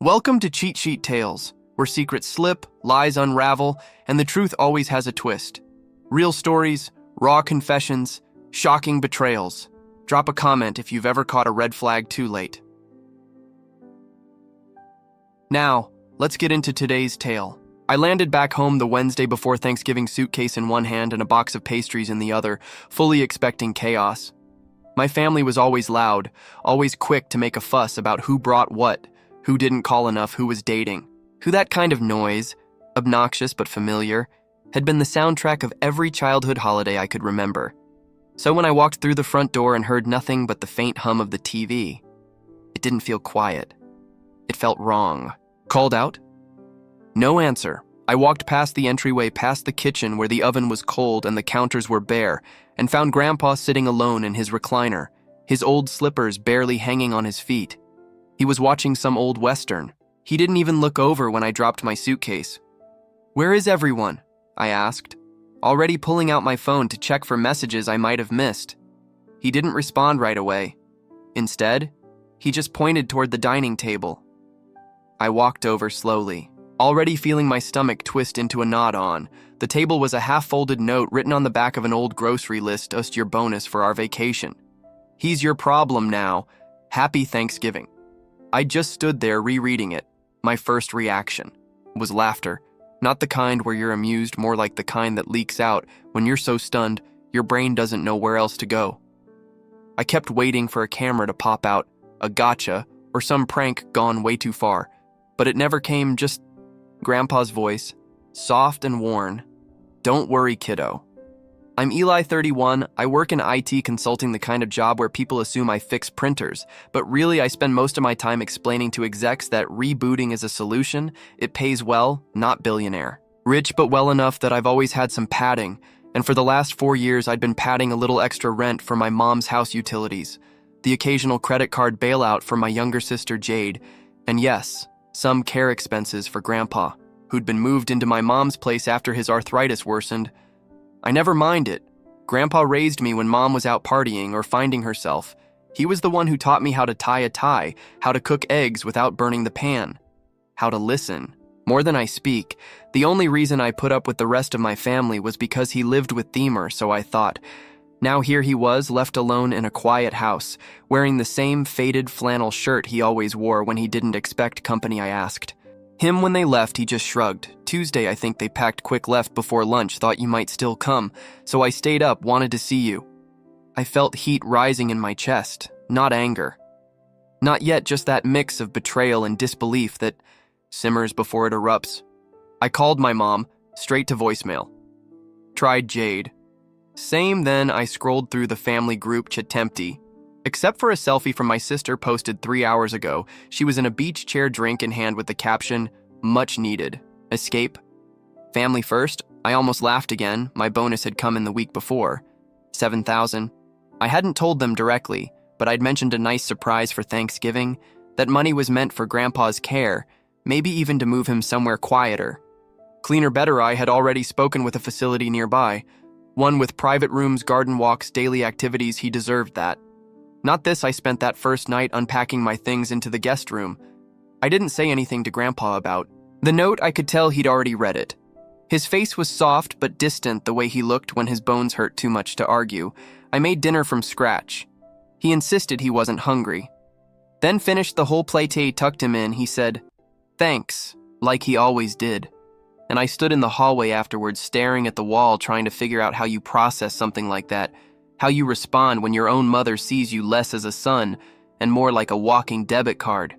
Welcome to Cheat Sheet Tales, where secrets slip, lies unravel, and the truth always has a twist. Real stories, raw confessions, shocking betrayals. Drop a comment if you've ever caught a red flag too late. Now, let's get into today's tale. I landed back home the Wednesday before Thanksgiving, suitcase in one hand and a box of pastries in the other, fully expecting chaos. My family was always loud, always quick to make a fuss about who brought what, who didn't call enough, who was dating, who that kind of noise, obnoxious but familiar, had been the soundtrack of every childhood holiday I could remember. So when I walked through the front door and heard nothing but the faint hum of the TV, it didn't feel quiet. It felt wrong. Called out? No answer. I walked past the entryway, past the kitchen where the oven was cold and the counters were bare, and found Grandpa sitting alone in his recliner, his old slippers barely hanging on his feet. He was watching some old Western. He didn't even look over when I dropped my suitcase. "Where is everyone?" I asked, already pulling out my phone to check for messages I might have missed. He didn't respond right away. Instead, he just pointed toward the dining table. I walked over slowly, already feeling my stomach twist into a knot on. The table was a half-folded note written on the back of an old grocery list, "Just your bonus for our vacation. He's your problem now. Happy Thanksgiving." I just stood there rereading it. My first reaction was laughter. Not the kind where you're amused, more like the kind that leaks out when you're so stunned your brain doesn't know where else to go. I kept waiting for a camera to pop out, a gotcha, or some prank gone way too far. But it never came, just Grandpa's voice, soft and worn. "Don't worry, kiddo. I'm Eli, 31. I work in IT consulting, the kind of job where people assume I fix printers, but really I spend most of my time explaining to execs that rebooting is a solution. It pays well, not billionaire. Rich but well enough that I've always had some padding, and for the last 4 years I'd been padding a little extra rent for my mom's house utilities, the occasional credit card bailout for my younger sister Jade, and yes, some care expenses for Grandpa, who'd been moved into my mom's place after his arthritis worsened. I never minded. Grandpa raised me when Mom was out partying or finding herself. He was the one who taught me how to tie a tie, how to cook eggs without burning the pan, how to listen. More than I speak. The only reason I put up with the rest of my family was because he lived with Themer, so I thought. Now here he was, left alone in a quiet house, wearing the same faded flannel shirt he always wore when he didn't expect company. I asked him when they left. He just shrugged. "Tuesday, I think they packed quick, left before lunch, thought you might still come, so I stayed up, wanted to see you." I felt heat rising in my chest, not anger. Not yet, just that mix of betrayal and disbelief that simmers before it erupts. I called my mom, straight to voicemail. Tried Jade. Same. Then I scrolled through the family group chat, empty. Except for a selfie from my sister posted 3 hours ago. She was in a beach chair, drink in hand, with the caption, "Much needed. Escape? Family first?" I almost laughed again. My bonus had come in the week before. 7,000. I hadn't told them directly, but I'd mentioned a nice surprise for Thanksgiving. That money was meant for Grandpa's care, maybe even to move him somewhere quieter. Cleaner, better. I had already spoken with a facility nearby. One with private rooms, garden walks, daily activities. He deserved that. Not this. I spent that first night unpacking my things into the guest room. I didn't say anything to Grandpa about the note. I could tell he'd already read it. His face was soft but distant, the way he looked when his bones hurt too much to argue. I made dinner from scratch. He insisted he wasn't hungry. Then finished the whole plate. Tucked him in. He said, "Thanks," like he always did. And I stood in the hallway afterwards, staring at the wall, trying to figure out how you process something like that. How you respond when your own mother sees you less as a son and more like a walking debit card.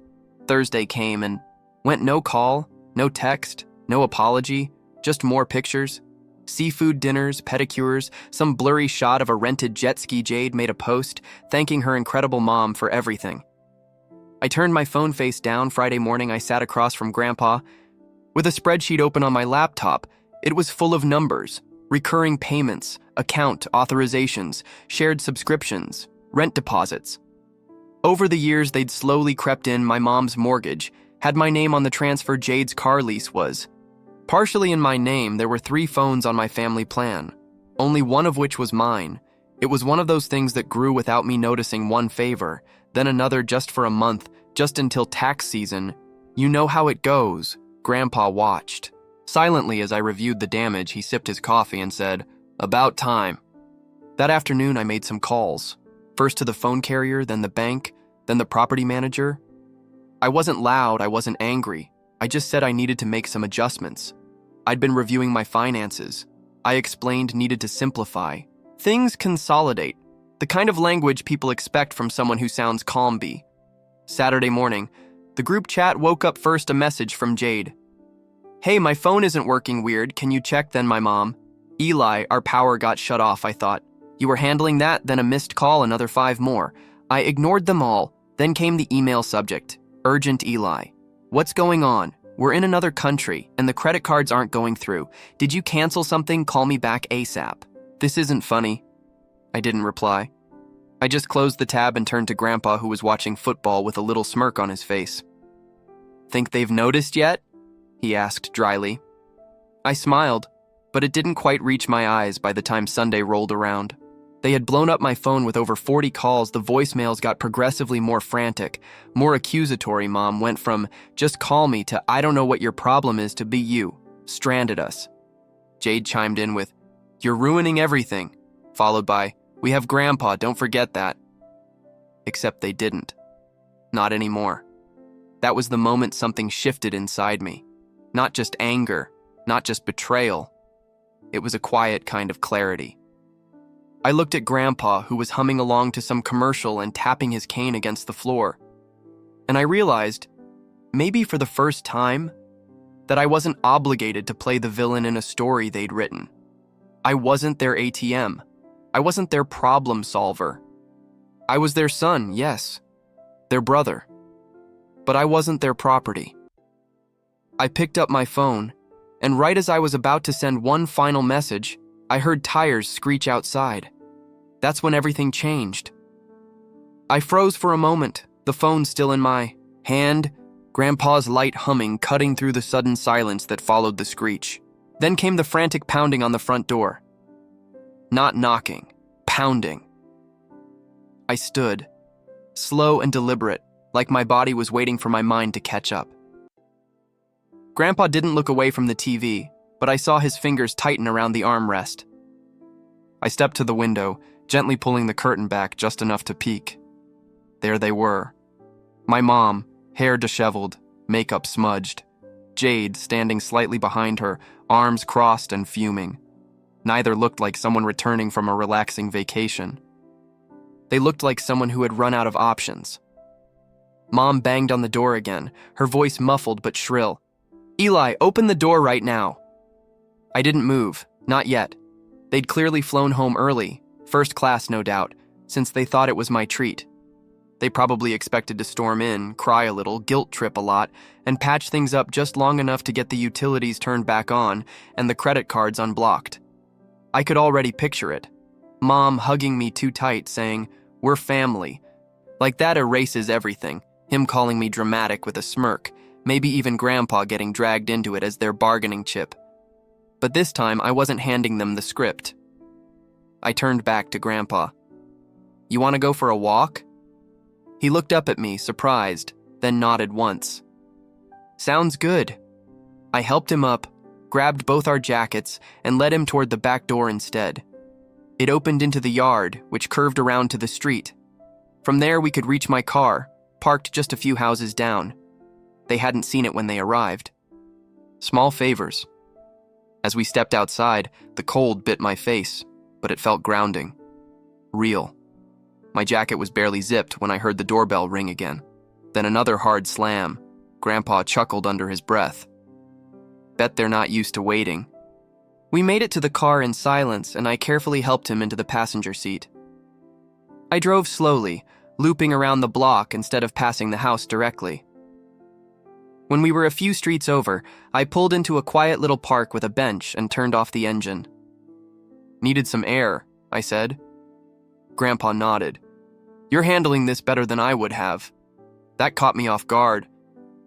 Thursday came and went. No call, no text, no apology, just more pictures. Seafood dinners, pedicures, some blurry shot of a rented jet ski. Jade made a post thanking her incredible mom for everything. I turned my phone face down. Friday morning, I sat across from Grandpa with a spreadsheet open on my laptop. It was full of numbers, recurring payments, account authorizations, shared subscriptions, rent deposits. Over the years, they'd slowly crept in. My mom's mortgage had my name on the transfer. Jade's car lease was partially in my name. There were 3 phones on my family plan, only one of which was mine. It was one of those things that grew without me noticing. One favor, then another, just for a month, just until tax season. You know how it goes. Grandpa watched. Silently, as I reviewed the damage, he sipped his coffee and said, "About time." That afternoon, I made some calls. First to the phone carrier, then the bank, then the property manager. I wasn't loud, I wasn't angry. I just said I needed to make some adjustments. I'd been reviewing my finances. I explained needed to simplify. Things consolidate. The kind of language people expect from someone who sounds calm-y. Saturday morning, the group chat woke up first a message from Jade. "Hey, my phone isn't working weird. Can you check then, my mom?" "Eli, our power got shut off," I thought. "You were handling that, then a missed call, another 5 more. I ignored them all. Then came the email subject. Urgent Eli. "What's going on? We're in another country, and the credit cards aren't going through. Did you cancel something? Call me back ASAP." "This isn't funny." I didn't reply. I just closed the tab and turned to Grandpa, who was watching football with a little smirk on his face. "Think they've noticed yet?" he asked dryly. I smiled, but it didn't quite reach my eyes by the time Sunday rolled around. They had blown up my phone with over 40 calls. The voicemails got progressively more frantic, more accusatory. Mom went from, "Just call me," to, "I don't know what your problem is," to, "Be you. Stranded us." Jade chimed in with, "You're ruining everything," followed by, "We have Grandpa, don't forget that." Except they didn't. Not anymore. That was the moment something shifted inside me. Not just anger, not just betrayal. It was a quiet kind of clarity. I looked at Grandpa, who was humming along to some commercial and tapping his cane against the floor. And I realized, maybe for the first time, that I wasn't obligated to play the villain in a story they'd written. I wasn't their ATM. I wasn't their problem solver. I was their son, yes, their brother. But I wasn't their property. I picked up my phone, and right as I was about to send one final message, I heard tires screech outside. That's when everything changed. I froze for a moment, the phone still in my hand, Grandpa's light humming cutting through the sudden silence that followed the screech. Then came the frantic pounding on the front door. Not knocking, pounding. I stood, slow and deliberate, like my body was waiting for my mind to catch up. Grandpa didn't look away from the TV, but I saw his fingers tighten around the armrest. I stepped to the window, gently pulling the curtain back just enough to peek. There they were. My mom, hair disheveled, makeup smudged. Jade standing slightly behind her, arms crossed and fuming. Neither looked like someone returning from a relaxing vacation. They looked like someone who had run out of options. Mom banged on the door again, her voice muffled but shrill. "Eli, open the door right now." I didn't move, not yet. They'd clearly flown home early, first class no doubt, since they thought it was my treat. They probably expected to storm in, cry a little, guilt trip a lot, and patch things up just long enough to get the utilities turned back on and the credit cards unblocked. I could already picture it. Mom hugging me too tight, saying, "We're family." Like that erases everything, him calling me dramatic with a smirk, maybe even Grandpa getting dragged into it as their bargaining chip. But this time, I wasn't handing them the script. I turned back to Grandpa. "You want to go for a walk?" He looked up at me, surprised, then nodded once. "Sounds good." I helped him up, grabbed both our jackets, and led him toward the back door instead. It opened into the yard, which curved around to the street. From there, we could reach my car, parked just a few houses down. They hadn't seen it when they arrived. Small favors. As we stepped outside, the cold bit my face, but it felt grounding. Real. My jacket was barely zipped when I heard the doorbell ring again. Then another hard slam. Grandpa chuckled under his breath. Bet they're not used to waiting. We made it to the car in silence, and I carefully helped him into the passenger seat. I drove slowly, looping around the block instead of passing the house directly. When we were a few streets over, I pulled into a quiet little park with a bench and turned off the engine. "Needed some air," I said. Grandpa nodded. "You're handling this better than I would have." That caught me off guard.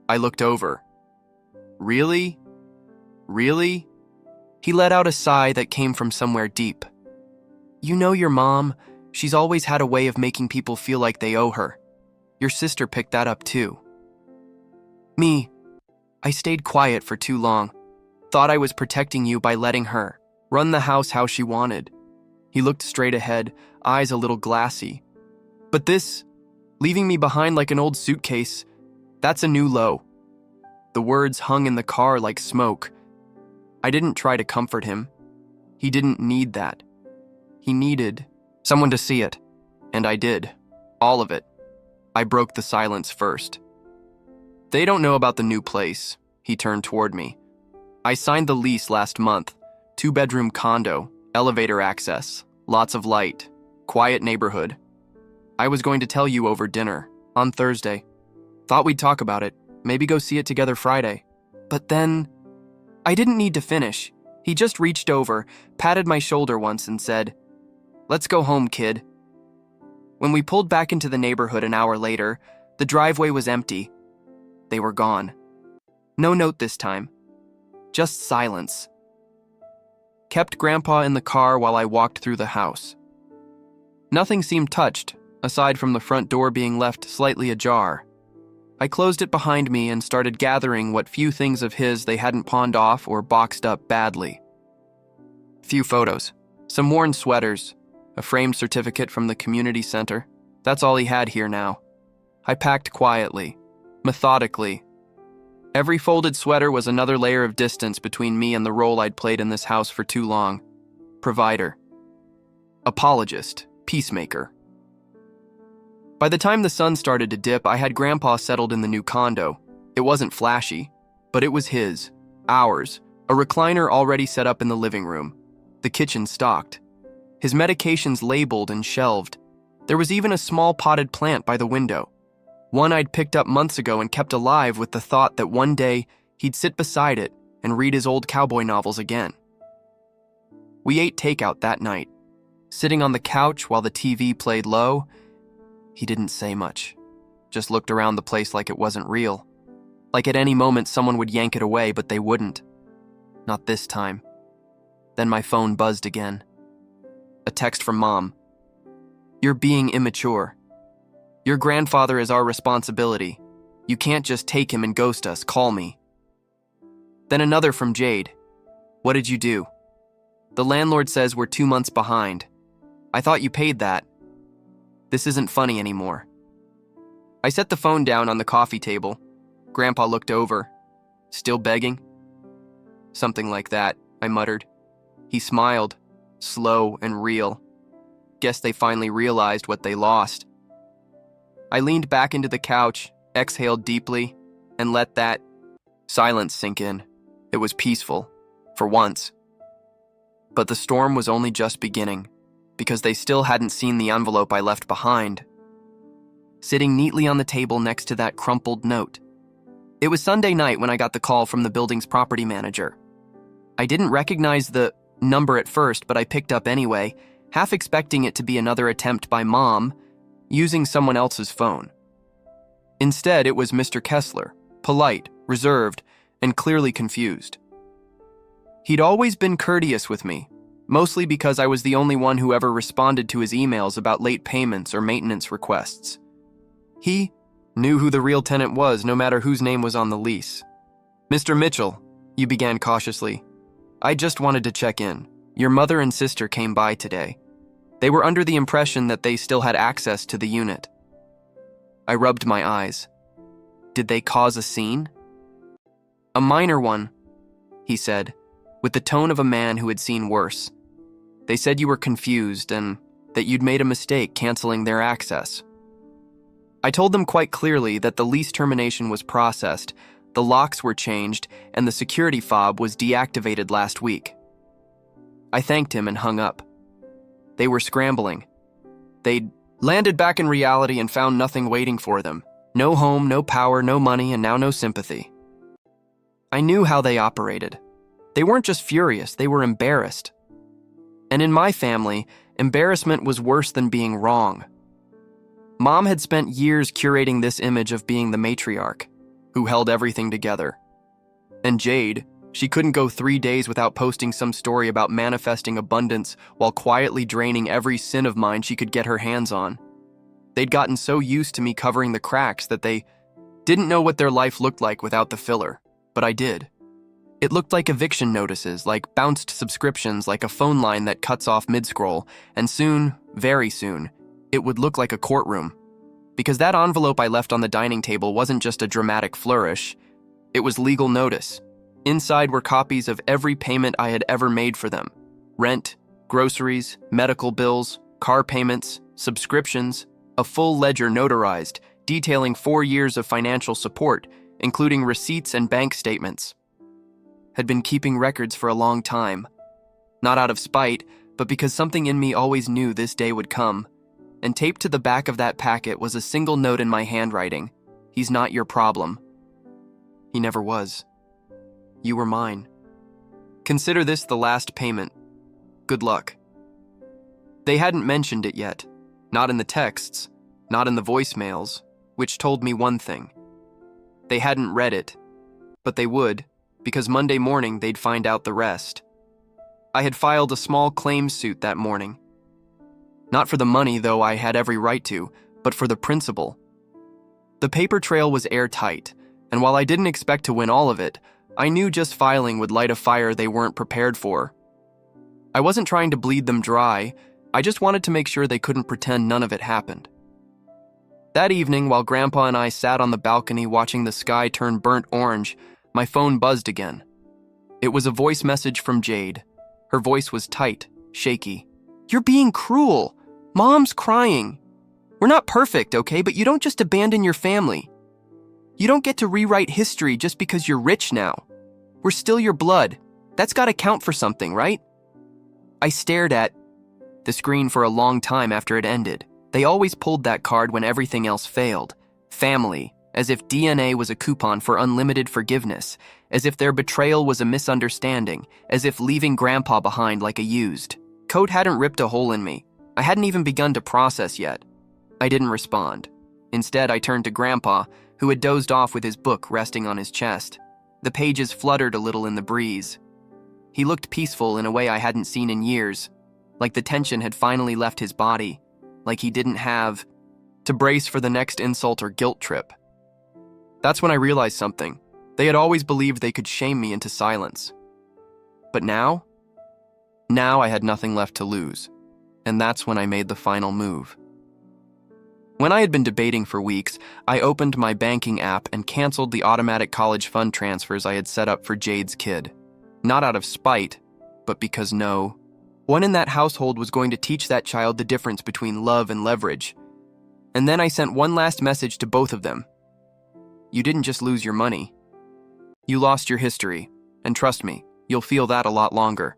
I looked over. "Really? Really?" He let out a sigh that came from somewhere deep. "You know your mom, she's always had a way of making people feel like they owe her. Your sister picked that up too." "Me, I stayed quiet for too long. Thought I was protecting you by letting her run the house how she wanted. He looked straight ahead, eyes a little glassy. But this, leaving me behind like an old suitcase, that's a new low. The words hung in the car like smoke. I didn't try to comfort him. He didn't need that. He needed someone to see it. And I did. All of it. I broke the silence first. They don't know about the new place. He turned toward me. I signed the lease last month. 2-bedroom condo, elevator access, lots of light, quiet neighborhood. I was going to tell you over dinner, on Thursday. Thought we'd talk about it, maybe go see it together Friday. But then, I didn't need to finish. He just reached over, patted my shoulder once and said, "Let's go home, kid." When we pulled back into the neighborhood an hour later, the driveway was empty. They were gone. No note this time. Just silence. Kept Grandpa in the car while I walked through the house. Nothing seemed touched, aside from the front door being left slightly ajar. I closed it behind me and started gathering what few things of his they hadn't pawned off or boxed up badly. Few photos, some worn sweaters, a framed certificate from the community center. That's all he had here now. I packed quietly, methodically. Every folded sweater was another layer of distance between me and the role I'd played in this house for too long. Provider. Apologist. Peacemaker. By the time the sun started to dip, I had Grandpa settled in the new condo. It wasn't flashy, but it was his, ours, a recliner already set up in the living room, the kitchen stocked, his medications labeled and shelved. There was even a small potted plant by the window, one I'd picked up months ago and kept alive with the thought that one day he'd sit beside it and read his old cowboy novels again. We ate takeout that night. Sitting on the couch while the TV played low, he didn't say much, just looked around the place like it wasn't real. Like at any moment someone would yank it away, but they wouldn't. Not this time. Then my phone buzzed again. A text from Mom. "You're being immature. Your grandfather is our responsibility. You can't just take him and ghost us. Call me." Then another from Jade. "What did you do? The landlord says we're 2 months behind. I thought you paid that. This isn't funny anymore." I set the phone down on the coffee table. Grandpa looked over. "Still begging?" "Something like that," I muttered. He smiled, slow and real. Guess they finally realized what they lost. I leaned back into the couch, exhaled deeply, and let that silence sink in. It was peaceful, for once. But the storm was only just beginning, because they still hadn't seen the envelope I left behind, sitting neatly on the table next to that crumpled note. It was Sunday night when I got the call from the building's property manager. I didn't recognize the number at first, but I picked up anyway, half expecting it to be another attempt by Mom, using someone else's phone. Instead, it was Mr. Kessler, polite, reserved, and clearly confused. He'd always been courteous with me, mostly because I was the only one who ever responded to his emails about late payments or maintenance requests. He knew who the real tenant was, no matter whose name was on the lease. "Mr. Mitchell," you began cautiously, "I just wanted to check in. Your mother and sister came by today. They were under the impression that they still had access to the unit." I rubbed my eyes. "Did they cause a scene?" "A minor one," he said, with the tone of a man who had seen worse. "They said you were confused and that you'd made a mistake canceling their access." I told them quite clearly that the lease termination was processed, the locks were changed, and the security fob was deactivated last week. I thanked him and hung up. They were scrambling. They'd landed back in reality and found nothing waiting for them. No home, no power, no money, and now no sympathy. I knew how they operated. They weren't just furious, they were embarrassed. And in my family, embarrassment was worse than being wrong. Mom had spent years curating this image of being the matriarch, who held everything together. And Jade, she couldn't go 3 days without posting some story about manifesting abundance while quietly draining every sin of mine she could get her hands on. They'd gotten so used to me covering the cracks that they didn't know what their life looked like without the filler. but I did. It looked like eviction notices, like bounced subscriptions, like a phone line that cuts off mid-scroll, and soon, very soon, it would look like a courtroom. Because that envelope I left on the dining table wasn't just a dramatic flourish, it was legal notice. Inside were copies of every payment I had ever made for them. Rent, groceries, medical bills, car payments, subscriptions, a full ledger notarized, detailing 4 years of financial support, including receipts and bank statements. Had been keeping records for a long time. Not out of spite, but because something in me always knew this day would come. And taped to the back of that packet was a single note in my handwriting. He's not your problem. He never was. You were mine. Consider this the last payment. Good luck. They hadn't mentioned it yet. Not in the texts, not in the voicemails, which told me one thing. They hadn't read it, but they would, because Monday morning they'd find out the rest. I had filed a small claims suit that morning. Not for the money, though I had every right to, but for the principal. The paper trail was airtight, and while I didn't expect to win all of it, I knew just filing would light a fire they weren't prepared for. I wasn't trying to bleed them dry, I just wanted to make sure they couldn't pretend none of it happened. That evening, while Grandpa and I sat on the balcony watching the sky turn burnt orange, my phone buzzed again. It was a voice message from Jade. Her voice was tight, shaky. "You're being cruel. Mom's crying. We're not perfect, okay, but you don't just abandon your family. You don't get to rewrite history just because you're rich now. We're still your blood. That's gotta count for something, right?" I stared at the screen for a long time after it ended. They always pulled that card when everything else failed. Family, as if DNA was a coupon for unlimited forgiveness, as if their betrayal was a misunderstanding, as if leaving Grandpa behind like a used coat hadn't ripped a hole in me. I hadn't even begun to process yet. I didn't respond. Instead, I turned to Grandpa, who had dozed off with his book resting on his chest. The pages fluttered a little in the breeze. He looked peaceful in a way I hadn't seen in years, like the tension had finally left his body, like he didn't have to brace for the next insult or guilt trip. That's when I realized something. They had always believed they could shame me into silence. But now I had nothing left to lose, and that's when I made the final move. When I had been debating for weeks, I opened my banking app and canceled the automatic college fund transfers I had set up for Jade's kid. Not out of spite, but because no one in that household was going to teach that child the difference between love and leverage. And then I sent one last message to both of them. You didn't just lose your money. You lost your history, and trust me, you'll feel that a lot longer.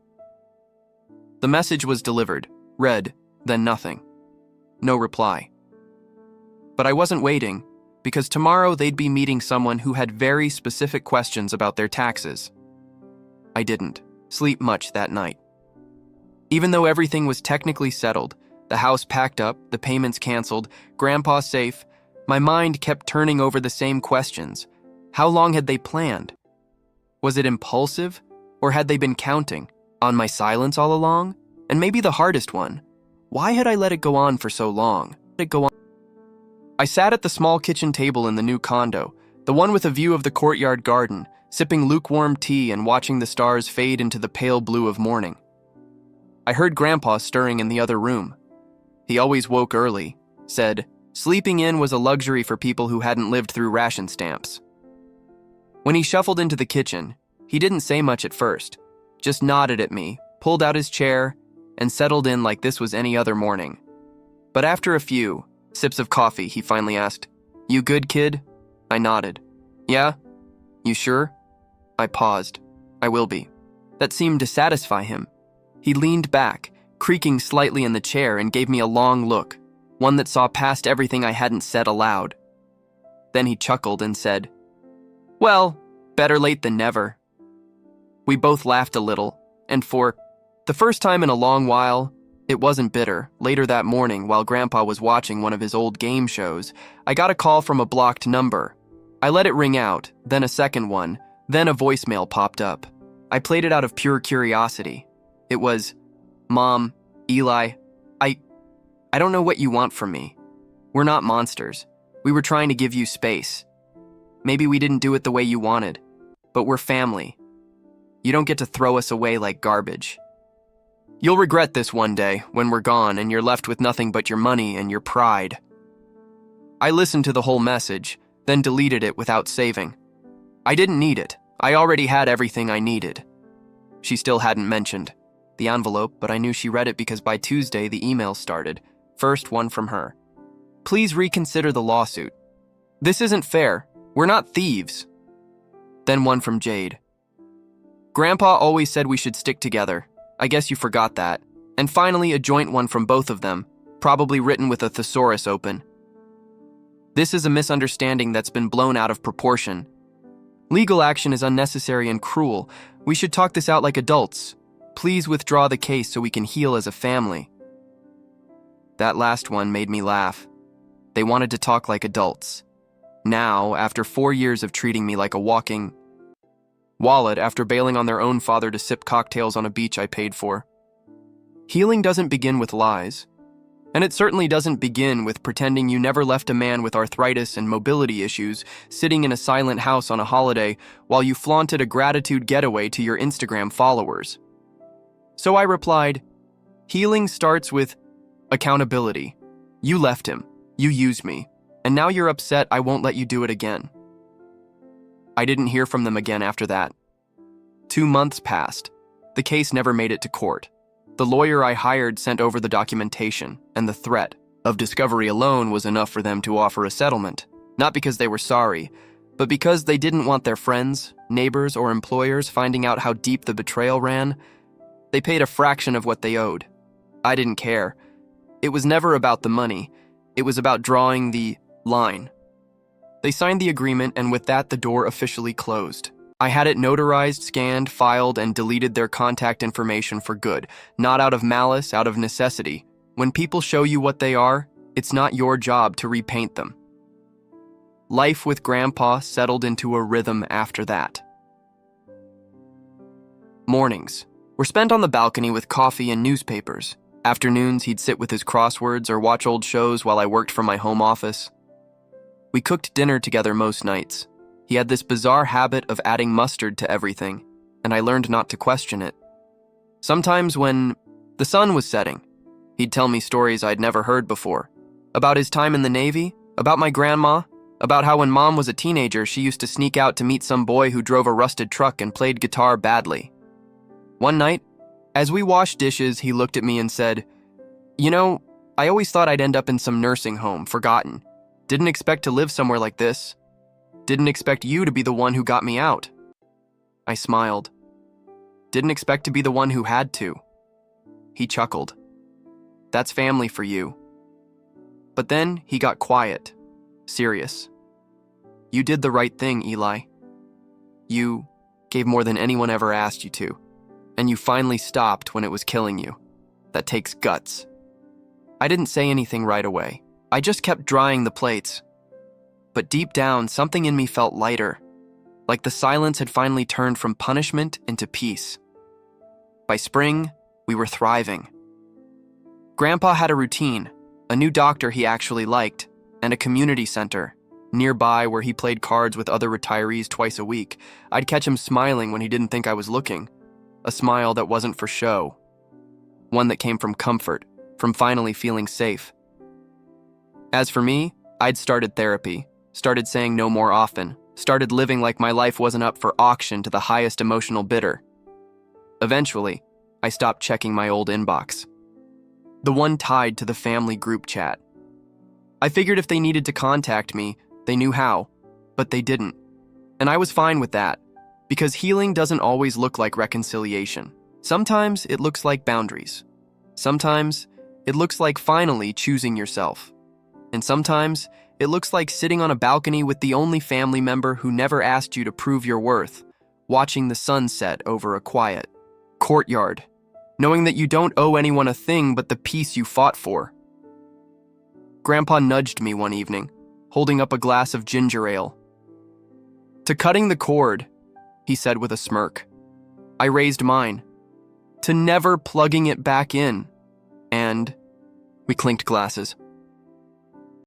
The message was delivered, read, then nothing. No reply. But I wasn't waiting, because tomorrow they'd be meeting someone who had very specific questions about their taxes. I didn't sleep much that night. Even though everything was technically settled, the house packed up, the payments canceled, Grandpa safe, my mind kept turning over the same questions. How long had they planned? Was it impulsive, or had they been counting on my silence all along? And maybe the hardest one, why had I let it go on for so long? I sat at the small kitchen table in the new condo, the one with a view of the courtyard garden, sipping lukewarm tea and watching the stars fade into the pale blue of morning. I heard Grandpa stirring in the other room. He always woke early, said sleeping in was a luxury for people who hadn't lived through ration stamps. When he shuffled into the kitchen, he didn't say much at first, just nodded at me, pulled out his chair, and settled in like this was any other morning. But after a few sips of coffee, he finally asked, "You good, kid?" I nodded. "Yeah? You sure?" I paused. "I will be." That seemed to satisfy him. He leaned back, creaking slightly in the chair, and gave me a long look, one that saw past everything I hadn't said aloud. Then he chuckled and said, "Well, better late than never." We both laughed a little, and for the first time in a long while, it wasn't bitter. Later that morning, while Grandpa was watching one of his old game shows, I got a call from a blocked number. I let it ring out, then a second one, then a voicemail popped up. I played it out of pure curiosity. It was, "Mom, Eli, I don't know what you want from me. We're not monsters. We were trying to give you space. Maybe we didn't do it the way you wanted. but we're family. You don't get to throw us away like garbage. You'll regret this one day when we're gone and you're left with nothing but your money and your pride." I listened to the whole message, then deleted it without saving. I didn't need it. I already had everything I needed. She still hadn't mentioned the envelope, but I knew she read it because by Tuesday the email started. First one from her. "Please reconsider the lawsuit. This isn't fair. We're not thieves." Then one from Jade. "Grandpa always said we should stick together. I guess you forgot that." And finally a joint one from both of them, probably written with a thesaurus open. "This is a misunderstanding that's been blown out of proportion. Legal action is unnecessary and cruel. We should talk this out like adults. Please withdraw the case so we can heal as a family." That last one made me laugh. They wanted to talk like adults. Now, after 4 years of treating me like a walking wallet after bailing on their own father to sip cocktails on a beach I paid for. Healing doesn't begin with lies. And it certainly doesn't begin with pretending you never left a man with arthritis and mobility issues sitting in a silent house on a holiday while you flaunted a gratitude getaway to your Instagram followers. So I replied, "Healing starts with accountability. You left him, you used me, and now you're upset I won't let you do it again." I didn't hear from them again after that. 2 months passed. The case never made it to court. The lawyer I hired sent over the documentation, and the threat of discovery alone was enough for them to offer a settlement, not because they were sorry, but because they didn't want their friends, neighbors, or employers finding out how deep the betrayal ran. They paid a fraction of what they owed. I didn't care. It was never about the money. It was about drawing the line. They signed the agreement, and with that, the door officially closed. I had it notarized, scanned, filed, and deleted their contact information for good, not out of malice, out of necessity. When people show you what they are, it's not your job to repaint them. Life with Grandpa settled into a rhythm after that. Mornings were spent on the balcony with coffee and newspapers. Afternoons, he'd sit with his crosswords or watch old shows while I worked from my home office. We cooked dinner together most nights. He had this bizarre habit of adding mustard to everything, and I learned not to question it. Sometimes when the sun was setting, he'd tell me stories I'd never heard before. About his time in the Navy, about my grandma, about how when Mom was a teenager, she used to sneak out to meet some boy who drove a rusted truck and played guitar badly. One night, as we washed dishes, he looked at me and said, "You know, I always thought I'd end up in some nursing home, forgotten. Didn't expect to live somewhere like this. Didn't expect you to be the one who got me out." I smiled. "Didn't expect to be the one who had to." He chuckled. "That's family for you." But then he got quiet, serious. "You did the right thing, Eli. You gave more than anyone ever asked you to, and you finally stopped when it was killing you. That takes guts." I didn't say anything right away. I just kept drying the plates. But deep down, something in me felt lighter, like the silence had finally turned from punishment into peace. By spring, we were thriving. Grandpa had a routine, a new doctor he actually liked, and a community center nearby where he played cards with other retirees twice a week. I'd catch him smiling when he didn't think I was looking, a smile that wasn't for show, one that came from comfort, from finally feeling safe. As for me, I'd started therapy, started saying no more often, started living like my life wasn't up for auction to the highest emotional bidder. Eventually, I stopped checking my old inbox, the one tied to the family group chat. I figured if they needed to contact me, they knew how, but they didn't. And I was fine with that, because healing doesn't always look like reconciliation. Sometimes it looks like boundaries. Sometimes it looks like finally choosing yourself. And sometimes it looks like sitting on a balcony with the only family member who never asked you to prove your worth, watching the sun set over a quiet courtyard, knowing that you don't owe anyone a thing but the peace you fought for. Grandpa nudged me one evening, holding up a glass of ginger ale. "To cutting the cord," he said with a smirk. I raised mine. "To never plugging it back in." And we clinked glasses.